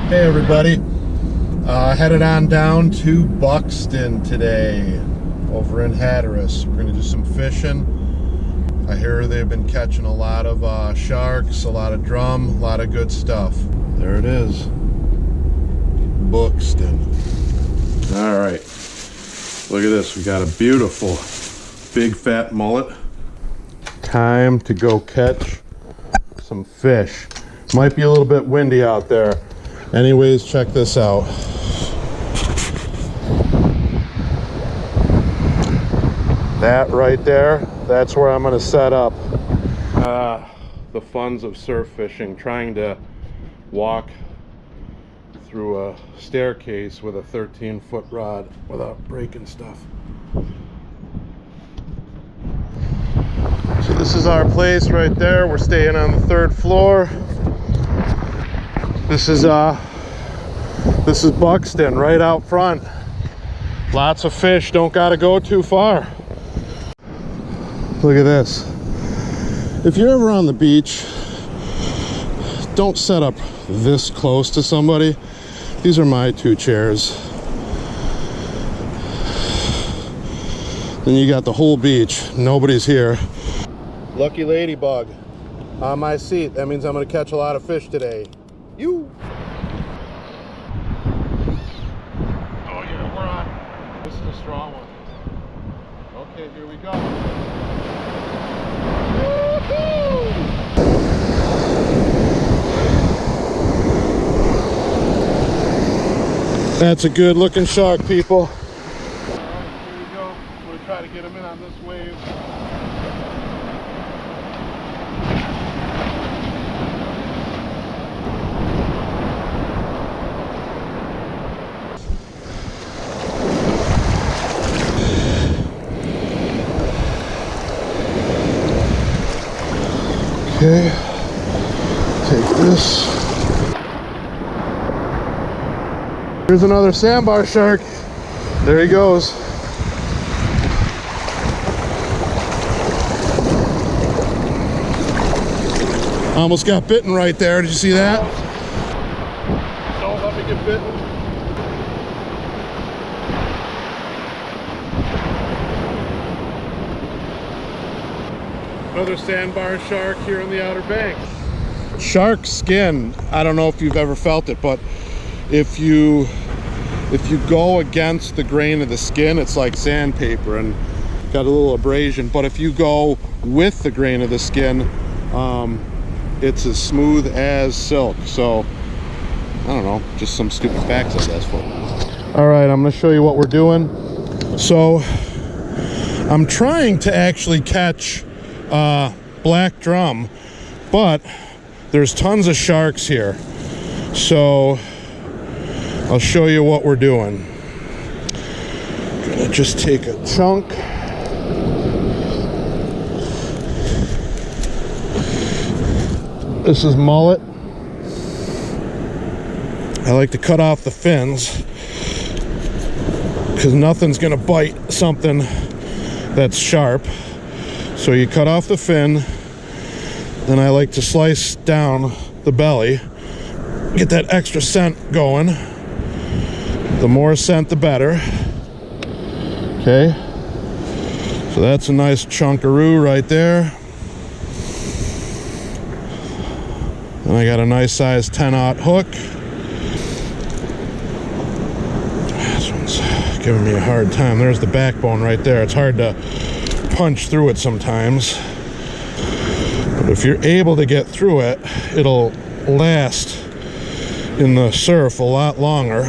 Hey everybody, headed on down to Buxton today, over in Hatteras. We're going to do some fishing. I hear they've been catching a lot of sharks, a lot of drum, a lot of good stuff. There it is, Buxton. All right, look at this. We got a beautiful big fat mullet. Time to go catch some fish. Might be a little bit windy out there. Anyways, check this out. That right there, that's where I'm going to set up. The funs of surf fishing, trying to walk through a staircase with a 13-foot rod without breaking stuff. So this is our place right there. We're staying on the 3rd floor. This is Buxton right out front. Lots of fish, don't gotta go too far. Look at this. If you're ever on the beach, don't set up this close to somebody. These are my 2 chairs. Then you got the whole beach, nobody's here. Lucky ladybug on my seat. That means I'm gonna catch a lot of fish today. You. Oh yeah, we're on. This is a strong one. Okay, here we go. Woo-hoo! That's a good looking shark, people. All right, here we go. We're gonna try to get him in on this wave. Okay, take this. Here's another sandbar shark. There he goes. Almost got bitten right there. Did you see that? Don't let me get bitten. Another sandbar shark here on the Outer Banks. Shark skin, I don't know if you've ever felt it, but if you go against the grain of the skin, it's like sandpaper and got a little abrasion. But if you go with the grain of the skin, it's as smooth as silk. So I don't know, just some stupid facts, I guess. All right, I'm gonna show you what we're doing. So I'm trying to actually catch black drum, but there's tons of sharks here, so I'll show you what we're doing. Gonna just take a chunk. This is mullet. I like to cut off the fins because nothing's gonna bite something that's sharp. So you cut off the fin, then I like to slice down the belly, get that extra scent going. The more scent, the better. Okay, so that's a nice chunkaroo right there. And I got a nice size 10-aught hook. This one's giving me a hard time. There's the backbone right there. It's hard to punch through it sometimes, but if you're able to get through it, it'll last in the surf a lot longer,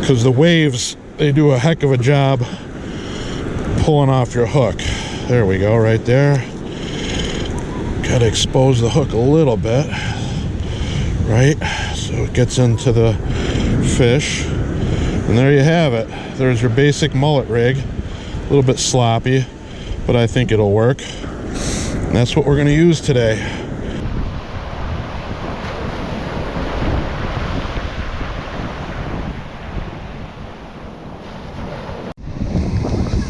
because the waves, they do a heck of a job pulling off your hook. There we go, right there. Got to expose the hook a little bit, right, so it gets into the fish, and there you have it. There's your basic mullet rig. A little bit sloppy, but I think it'll work. And that's what we're going to use today.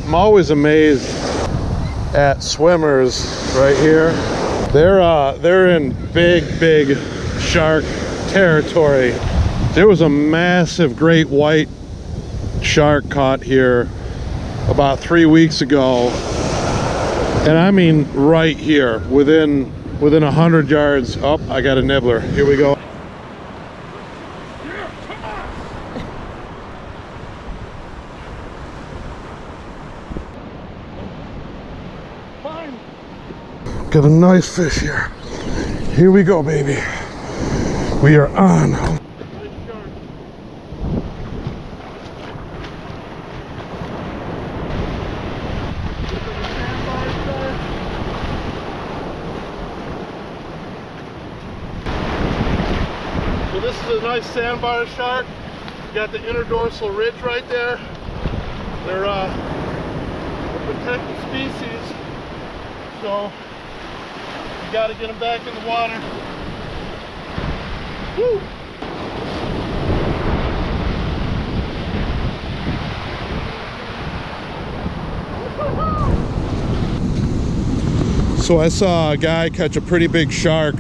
I'm always amazed at swimmers right here. They're in big shark territory. There was a massive great white shark caught here about 3 weeks ago, and I mean right here, within 100 yards. Oh, I got a nibbler. Here we go. Got a nice fish here. Here we go, baby. We are on. So this is a nice sandbar shark. You got the interdorsal ridge right there. They're a protected species, so you got to get them back in the water. Woo! So I saw a guy catch a pretty big shark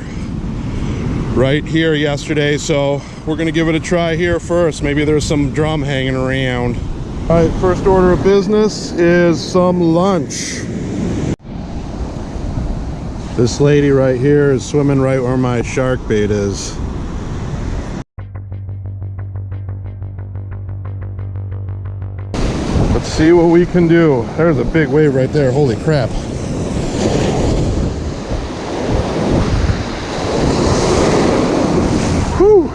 right here yesterday, so we're gonna give it a try here first. Maybe there's some drum hanging around. All right, first order of business is some lunch. This lady right here is swimming right where my shark bait is. Let's see what we can do. There's a big wave right there, holy crap. Whew.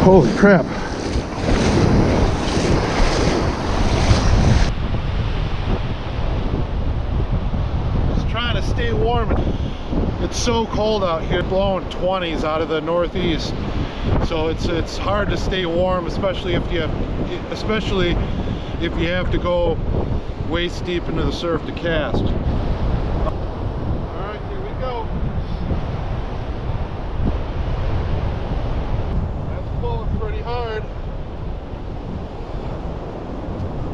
Holy crap. Just trying to stay warm. It's so cold out here, blowing 20s out of the northeast. So it's hard to stay warm, especially if you have to go waist deep into the surf to cast. Alright, here we go. Pretty hard.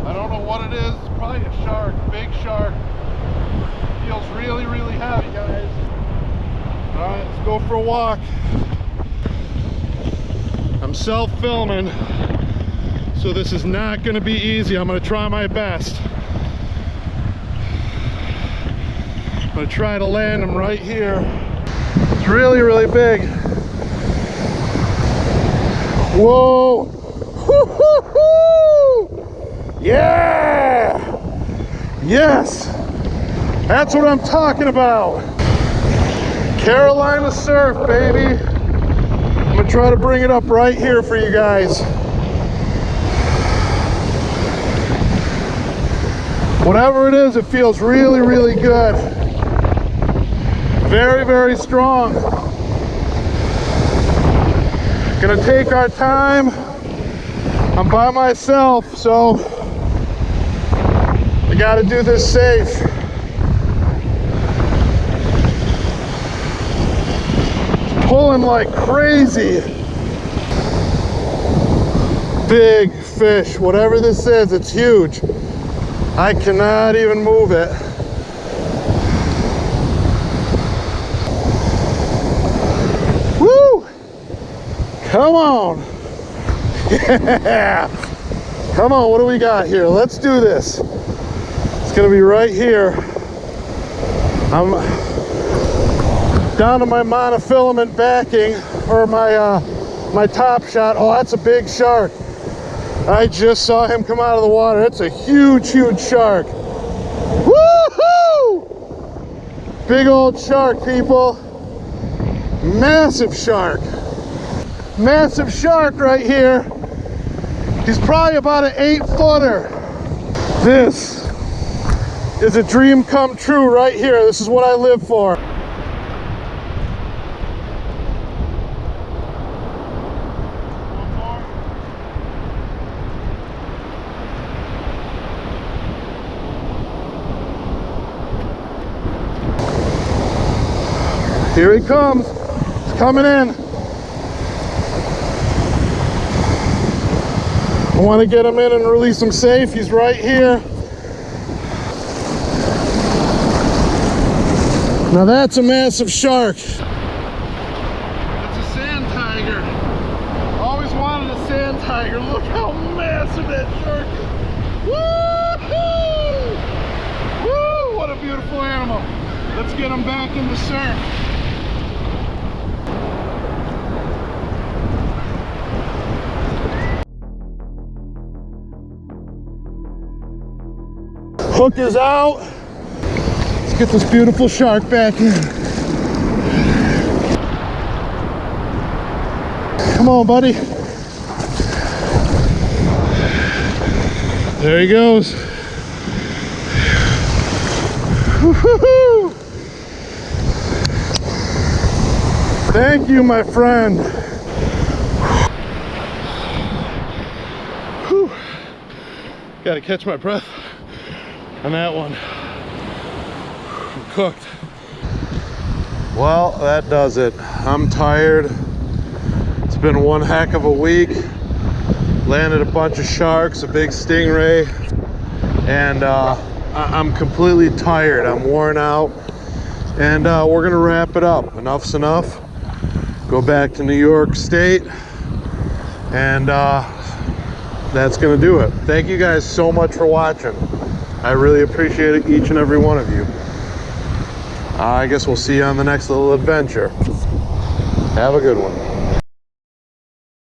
I don't know what it is. It's probably a shark, big shark. Feels really, really heavy, guys. All right, let's go for a walk. I'm self-filming, so this is not going to be easy. I'm going to try my best. I'm going to try to land them right here. It's really, really big. Whoa! Woo-hoo-hoo! Yeah! Yes! That's what I'm talking about! Carolina surf, baby! I'm gonna try to bring it up right here for you guys. Whatever it is, it feels really, really good. Very, very strong. Gonna take our time. I'm by myself, so I gotta do this safe. Pulling like crazy. Big fish, whatever this is, it's huge. I cannot even move it. Come on. Yeah. Come on, what do we got here? Let's do this. It's gonna be right here. I'm down to my monofilament backing, or my top shot. Oh, that's a big shark. I just saw him come out of the water. It's a huge, huge shark. Woohoo! Big old shark, people. Massive shark. Massive shark right here. He's probably about an 8-footer. This is a dream come true right here. This is what I live for. Here he comes. He's coming in. I want to get him in and release him safe. He's right here. Now that's a massive shark. That's a sand tiger. Always wanted a sand tiger. Look how massive that shark is. Woo-hoo! Woo! What a beautiful animal. Let's get him back in the surf. Hook is out. Let's get this beautiful shark back in. Come on, buddy. There he goes. Woo-hoo-hoo. Thank you, my friend. Whew. Gotta catch my breath on that one. I'm cooked. Well, that does it. I'm tired. It's been one heck of a week. Landed a bunch of sharks, a big stingray, and I'm completely tired. I'm worn out, and we're gonna wrap it up. Enough's enough. Go back to New York State, and that's gonna do it. Thank you guys so much for watching. I really appreciate it, each and every one of you. I guess we'll see you on the next little adventure. Have a good one.